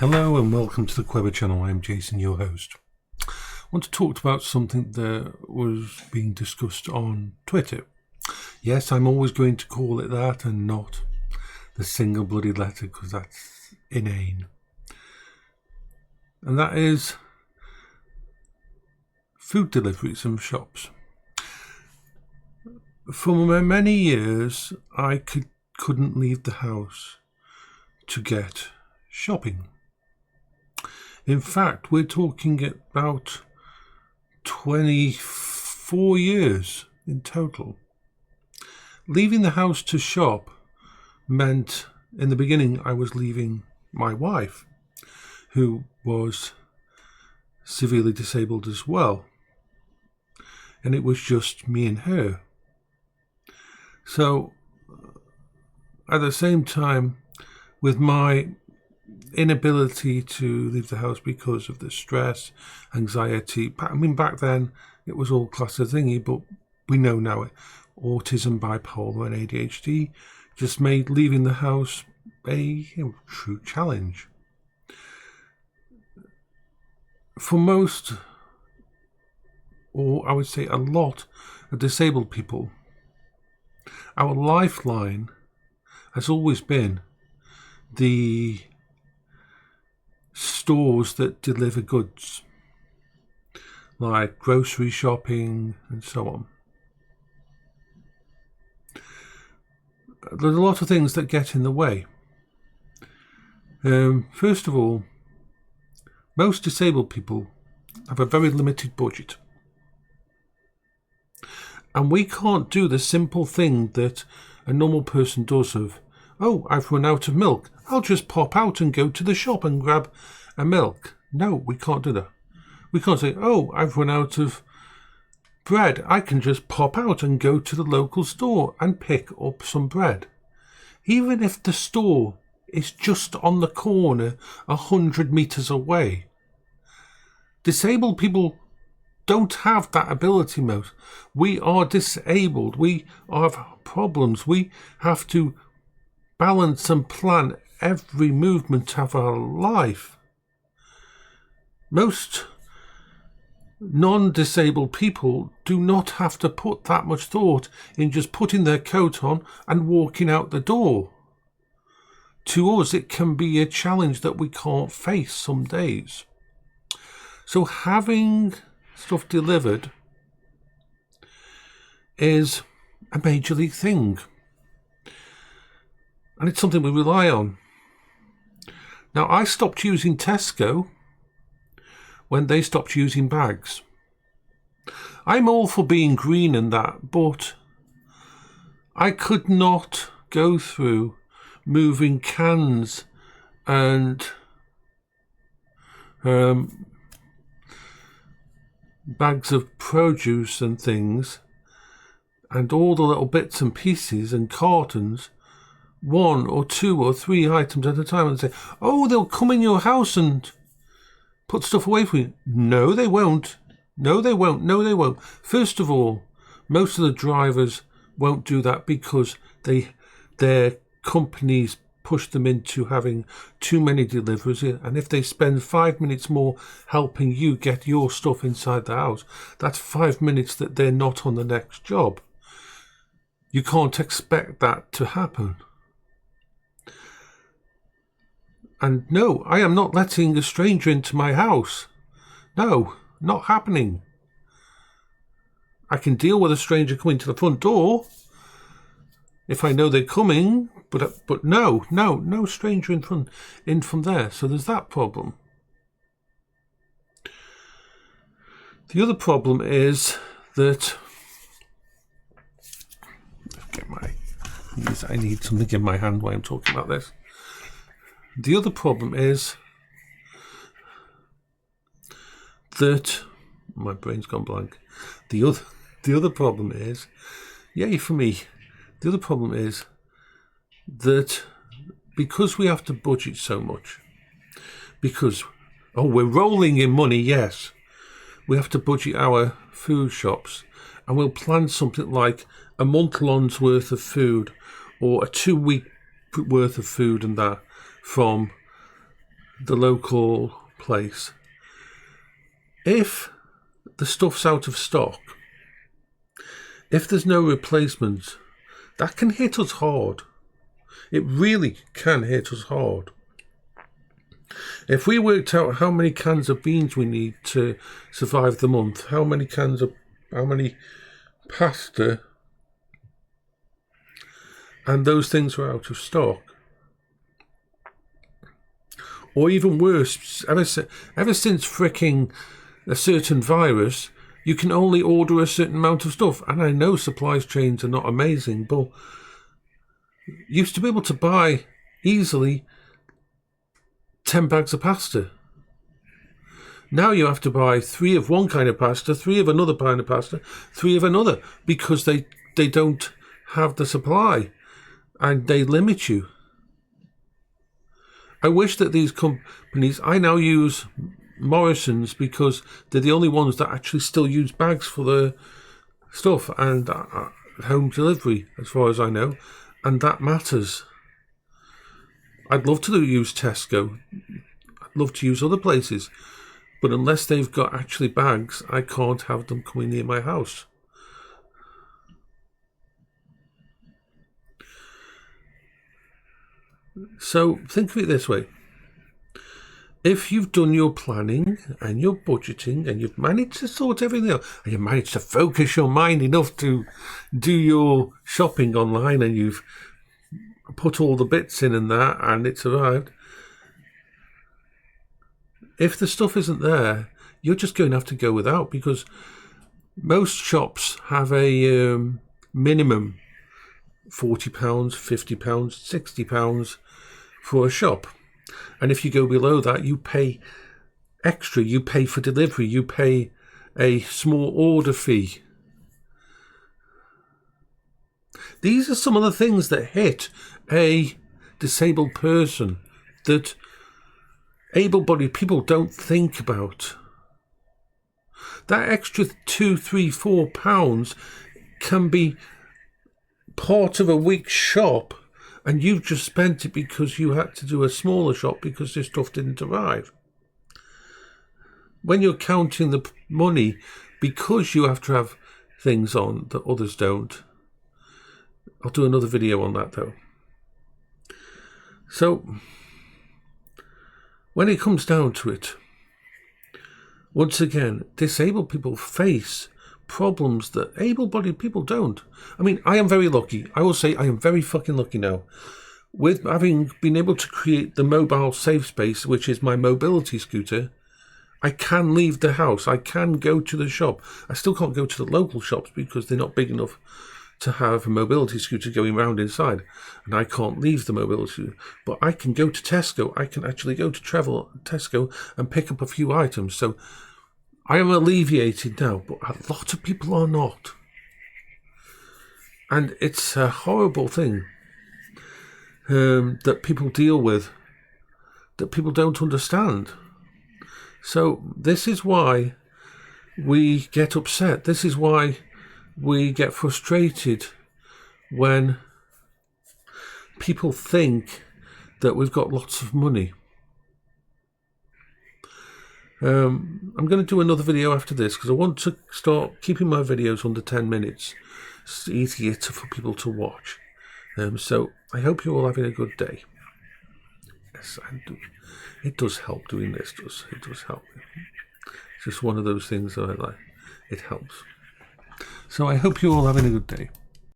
Hello and welcome to the Quever channel. I'm Jason, your host. I want to talk about something that was being discussed on Twitter. Yes, I'm always going to call it that and not the single bloody letter because that's inane. And that is food deliveries from shops. For many years, I couldn't leave the house to get shopping. In fact, we're talking about 24 years in total. Leaving the house to shop meant, in the beginning, I was leaving my wife, who was severely disabled as well. And it was just me and her. So, at the same time, with my inability to leave the house because of the stress, anxiety. I mean, back then it was all classed as thingy, but we know now autism, bipolar, and ADHD just made leaving the house a true challenge. For most, or I would say a lot of disabled people, our lifeline has always been the stores that deliver goods, like grocery shopping and so on. There's a lot of things that get in the way. First of all, most disabled people have a very limited budget. And we can't do the simple thing that a normal person does of, oh, I've run out of milk. I'll just pop out and go to the shop and grab a milk. No, we can't do that. We can't say, oh, I've run out of bread. I can just pop out and go to the local store and pick up some bread. Even if the store is just on the corner 100 meters away. Disabled people don't have that ability, most. We are disabled. We have problems. We have to balance and plan every movement of our life. Most non-disabled people do not have to put that much thought in just putting their coat on and walking out the door. To us, it can be a challenge that we can't face some days. So having stuff delivered is a major league thing. And it's something we rely on. Now, I stopped using Tesco when they stopped using bags. I'm all for being green and that, but I could not go through moving cans and bags of produce and things and all the little bits and pieces and cartons, one or two or three items at a time, and say, oh, they'll come in your house and put stuff away for you. No, they won't. No, they won't. No, they won't. First of all, most of the drivers won't do that because their companies push them into having too many deliveries, and if they spend 5 minutes more helping you get your stuff inside the house, that's 5 minutes that they're not on the next job. You can't expect that to happen. And no, I am not letting a stranger into my house. No, not happening. I can deal with a stranger coming to the front door if I know they're coming, but no stranger in from there. So there's that problem. The other problem is that I need something in my hand while I'm talking about this. The other problem is that my brain's gone blank. The other problem is, yay for me. The other problem is that because we have to budget so much, because we're rolling in money, yes, we have to budget our food shops, and we'll plan something like a month-long's worth of food or a 2-week worth of food and that from the local place. If the stuff's out of stock, if there's no replacement, that can hit us hard. It really can hit us hard. If we worked out how many cans of beans we need to survive the month, how many pasta, and those things were out of stock, or even worse, ever since fricking a certain virus, you can only order a certain amount of stuff. And I know supply chains are not amazing, but you used to be able to buy easily 10 bags of pasta. Now you have to buy 3 of one kind of pasta, 3 of another kind of pasta, 3 of another, because they don't have the supply and they limit you. I wish that these companies, I now use Morrison's because they're the only ones that actually still use bags for the stuff and home delivery, as far as I know, and that matters. I'd love to use Tesco. I'd love to use other places, but unless they've got actually bags, I can't have them coming near my house. So think of it this way. If you've done your planning and your budgeting and you've managed to sort everything out and you've managed to focus your mind enough to do your shopping online and you've put all the bits in and that and it's arrived, if the stuff isn't there, you're just going to have to go without, because most shops have a minimum £40, £50, £60 for a shop. And if you go below that, you pay extra. You pay for delivery. You pay a small order fee. These are some of the things that hit a disabled person that able-bodied people don't think about. That extra £2, £3, £4 can be part of a week's shop, and you've just spent it because you had to do a smaller shop because this stuff didn't arrive. When you're counting the money, because you have to have things on that others don't. I'll do another video on that though. So, when it comes down to it, once again, disabled people face problems that able-bodied people don't. I mean, I am very lucky. I will say I am very fucking lucky now. With having been able to create the mobile safe space, which is my mobility scooter, I can leave the house. I can go to the shop. I still can't go to the local shops because they're not big enough to have a mobility scooter going around inside. And I can't leave the mobility scooter. But I can go to Tesco. I can actually go to Tesco and pick up a few items. So I am alleviated now, but a lot of people are not. And it's a horrible thing that people deal with, that people don't understand. So this is why we get upset. This is why we get frustrated when people think that we've got lots of money. I'm going to do another video after this because I want to start keeping my videos under 10 minutes. It's easier for people to watch. So I hope you're all having a good day. Yes, I do. It does help doing this. It does help. It's just one of those things that I like. It helps. So I hope you're all having a good day.